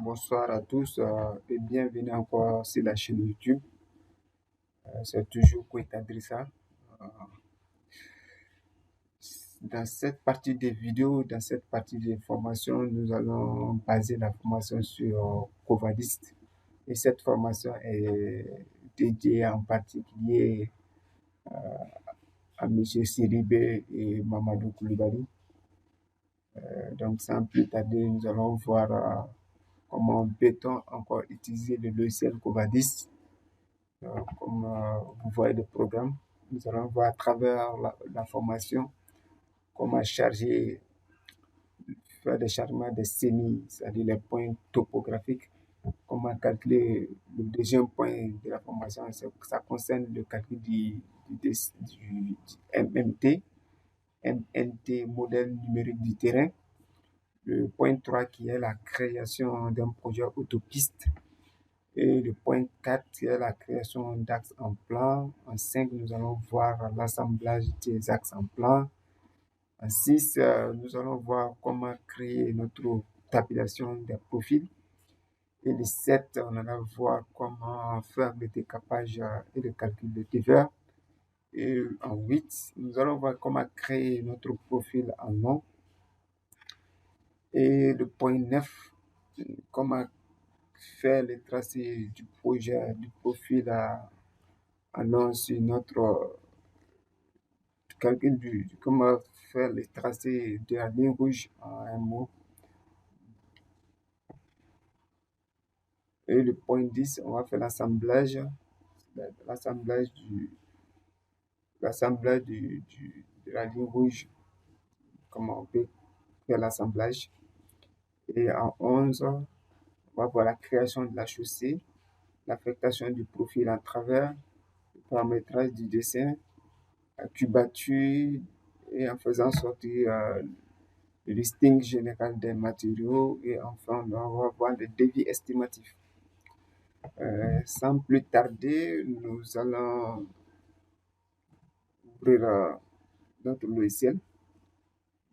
Bonsoir à tous et bienvenue encore sur la chaîne YouTube. C'est toujours Koueta Drissa. Euh, dans cette partie des vidéos, dans cette partie des formations, nous allons baser la formation sur Covadis. Et cette formation est dédiée en particulier à M. Siribé et Mamadou Koulibaly. Donc sans plus tarder, nous allons voir comment peut-on encore utiliser le logiciel Covadis. Comme vous voyez le programme, nous allons voir à travers la formation comment faire des chargements des semis, c'est-à-dire les points topographiques, comment calculer le deuxième point de la formation, ça concerne le calcul du MNT, modèle numérique du terrain. Le point 3 qui est la création d'un projet autopiste. Et le point 4, qui est la création d'axes en plan. En 5, nous allons voir l'assemblage des axes en plan. En 6, nous allons voir comment créer notre tabulation des profils. Et le 7, on allra voir comment faire le décapage et le calcul de TVA. Et en 8, nous allons voir comment créer notre profil en nom. Et le point 9, comment faire le tracé du projet, du profil en nom sur notre calcul comment faire le tracé de la ligne rouge en un mot. Et le point 10, on va faire l'assemblage de la ligne rouge, comment on peut faire l'assemblage. Et en 11, on va voir la création de la chaussée, l'affectation du profil en travers, le paramétrage du dessin, la cubature, et en faisant sortir le listing général des matériaux, et enfin on va voir le devis estimatif. Sans plus tarder, nous allons ouvrir notre logiciel.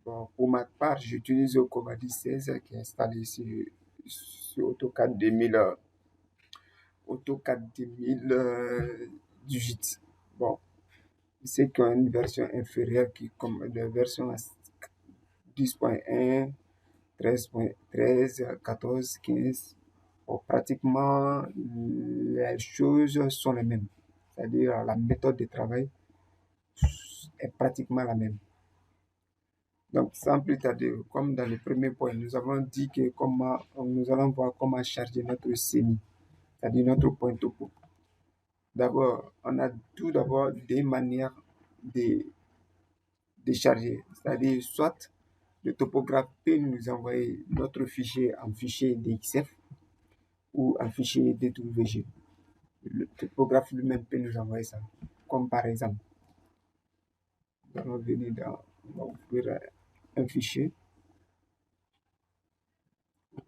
Bon, pour ma part, j'utilise le Covadis 16 qui est installé sur AutoCAD 2018. Bon, c'est qu'il y a une version inférieure qui comme la version 10.1, 13.13, 14, 15. Bon, pratiquement, les choses sont les mêmes. C'est-à-dire la méthode de travail est pratiquement la même. Donc, sans plus tarder, comme dans le premier point, nous avons dit que nous allons voir comment charger notre semi, c'est-à-dire notre point topo. D'abord, on a tout d'abord des manières de charger, c'est-à-dire soit le topographe peut nous envoyer notre fichier en fichier DXF ou en fichier DWG. Le topographe lui-même peut nous envoyer ça. Comme par exemple, nous allons venir on va ouvrir un fichier.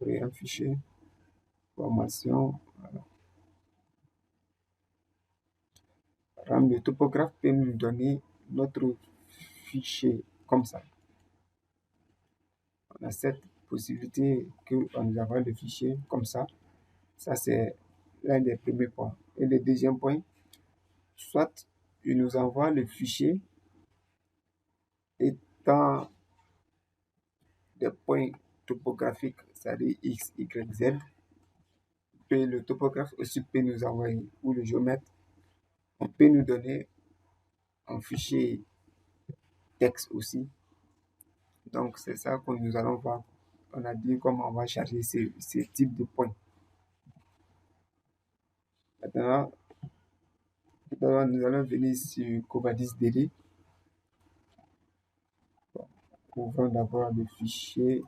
Ouvrir un fichier. Formation. Voilà. Le topographe peut nous donner notre fichier comme ça. On a cette possibilité qu'on nous envoie le fichier comme ça. Ça, c'est l'un des premiers points. Et le deuxième point, soit il nous envoie le fichier étant des points topographiques, c'est-à-dire X, Y, Z. Et le topographe aussi peut nous envoyer, ou le géomètre, on peut nous donner un fichier texte aussi. Donc, c'est ça que nous allons voir. On a dit comment on va charger ces types de points. Maintenant, nous allons venir sur Covadis DD. Bon, ouvrons d'abord le fichier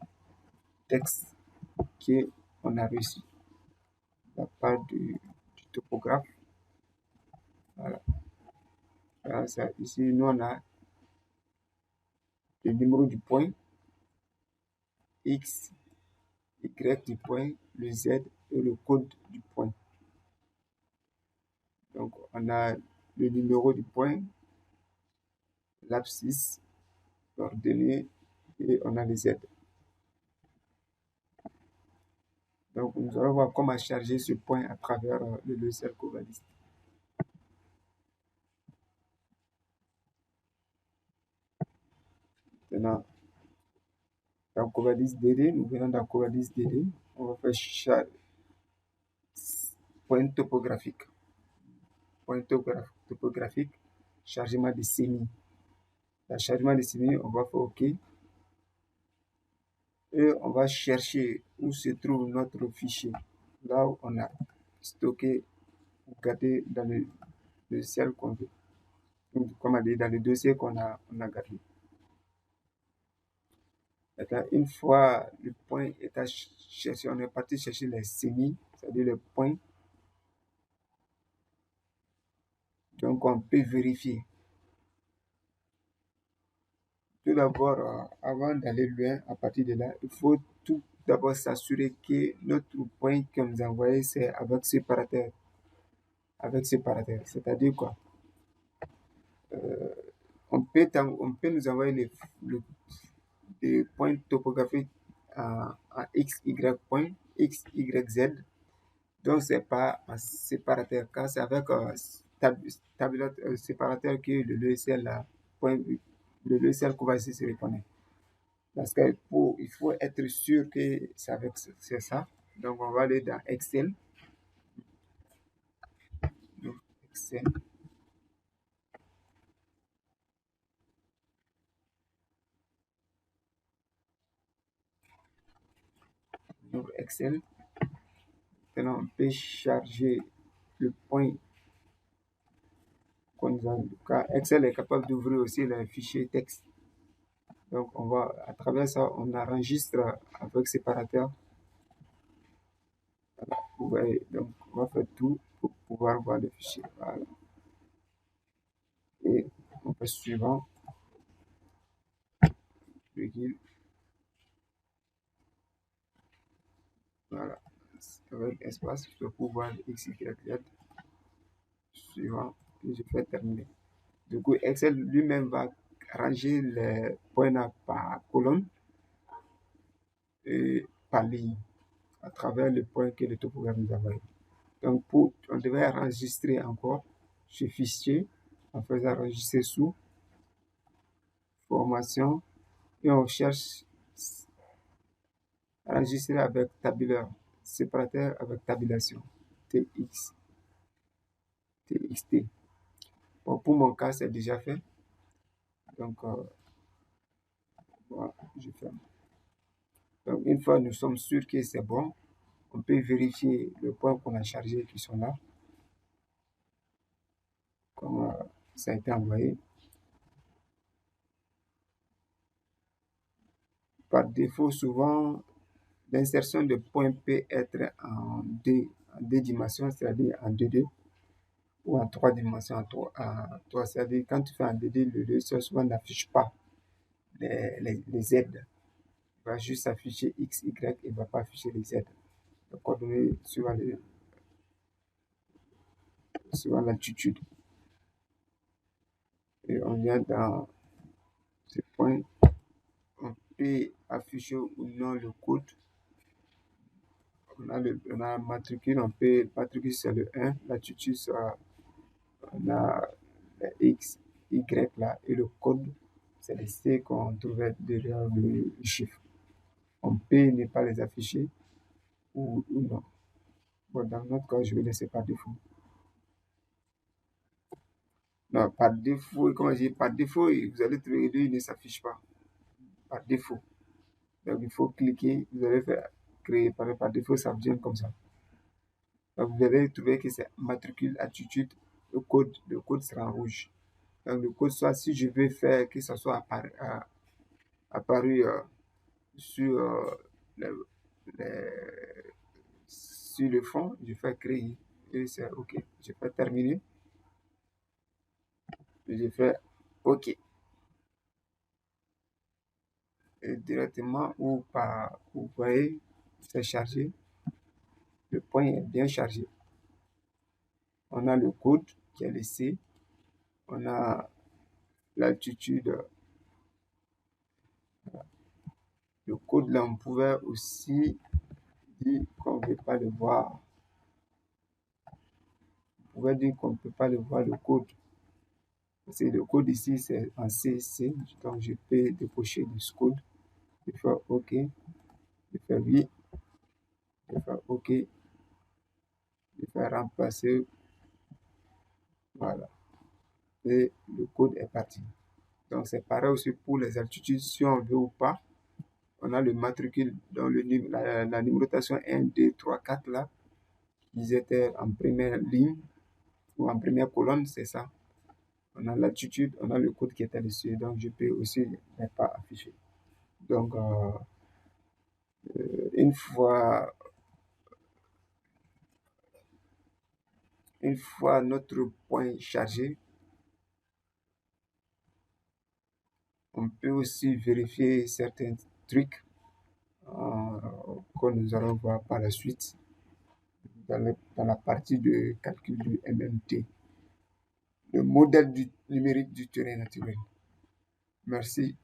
texte qu'on a reçu de la part du topographe. Voilà. Alors, ici, nous, on a le numéro du point, X, Y du point, le Z et le code du point. Donc, on a le numéro du point, l'abscisse, l'ordonnée et on a les Z. Donc, nous allons voir comment charger ce point à travers le logiciel Covadis. Maintenant, dans Covadis DD, nous venons dans Covadis DD, on va faire point topographique. Point topographique, chargement de semis. Dans chargement de semis, on va faire OK. Et on va chercher où se trouve notre fichier. Là où on a stocké ou gardé dans le logiciel qu'on veut. Comme dit, dans le dossier qu'on a gardé. Une fois le point est à chercher, on est parti chercher les semis, c'est-à-dire le point. Donc, on peut vérifier. Tout d'abord, avant d'aller loin, à partir de là, il faut tout d'abord s'assurer que notre point que nous envoyé, c'est avec séparateur. Avec séparateur, c'est-à-dire quoi? On peut nous envoyer les points topographiques en X, Y point, X, Y, Z. Donc, c'est pas un séparateur, car c'est avec tabulateur séparateur que le logiciel, le logiciel Covadis se reconnaît. Parce qu'il faut être sûr que c'est ça. Donc, on va aller dans Excel. Donc, Excel. Donc, Excel. Maintenant, on peut charger le point qu'on nous a. Car Excel est capable d'ouvrir aussi les fichiers texte. Donc, on va, à travers ça, on enregistre avec séparateur. Voilà. Vous voyez, donc, on va faire tout pour pouvoir voir le fichier. Voilà. Et on fait suivant. Virgule. Voilà. Avec espace, je peux pouvoir X, Y, Z. Suivant. Et je fais terminer. Du coup, Excel lui-même va ranger les points par colonne et par ligne à travers le point que le topogramme nous envoie. Donc, on devait enregistrer encore ce fichier en faisant enregistrer sous formation et on cherche enregistrer avec tabulaire, séparateur avec tabulation, TXT. Bon, pour mon cas, c'est déjà fait. Donc, voilà, je ferme. Donc, une fois nous sommes sûrs que c'est bon, on peut vérifier le point qu'on a chargé qui sont là. Comme ça a été envoyé. Par défaut, souvent, l'insertion de points peut être en deux dimensions, c'est-à-dire en 2D, ou en 3 dimensions, en 3. C'est-à-dire quand tu fais en 2D, le logiciel souvent n'affiche pas les Z. Il va juste afficher X, Y, il ne va pas afficher les Z. Les coordonnées suivant l'altitude. Et on vient dans ce point, on peut afficher ou non le code. On a matricule, on peut matricule sur le 1, l'altitude on a le X, Y là, et le code, c'est le C qu'on trouvait derrière le chiffre. On peut ne pas les afficher ou non. Bon, dans notre cas, je vais laisser par défaut. Non, par défaut, comment dire, par défaut, vous allez trouver lui, il ne s'affiche pas. Par défaut. Donc, il faut cliquer, vous allez faire créer par défaut, ça vient comme ça. Donc, vous allez trouver que c'est matricule, attitude, le code sera en rouge. Donc, le code, soit si je veux faire que ça soit apparu sur, sur le fond, je fais créer et c'est OK. Je fais terminer. Je fais OK. Et directement ou par, vous voyez, c'est chargé. Le point est bien chargé. On a le code qui est laissé. On a l'altitude. Le code là, on pouvait aussi dire qu'on peut pas le voir. On pouvait dire qu'on ne peut pas le voir le code. Parce que le code ici, c'est en CC. Donc, je peux décocher du code. Je vais faire OK. Je vais faire oui. Je vais faire OK. Je vais faire remplacer. Voilà. Et le code est parti. Donc, c'est pareil aussi pour les altitudes, si on veut ou pas. On a le matricule dans la numérotation 1, 2, 3, 4 là. Ils étaient en première ligne ou en première colonne, c'est ça. On a l'altitude, on a le code qui est dessus. Donc, je peux aussi ne pas afficher. Donc, une fois notre point chargé, on peut aussi vérifier certains trucs que nous allons voir par la suite dans la partie de calcul du MMT, le modèle numérique du terrain naturel. Merci.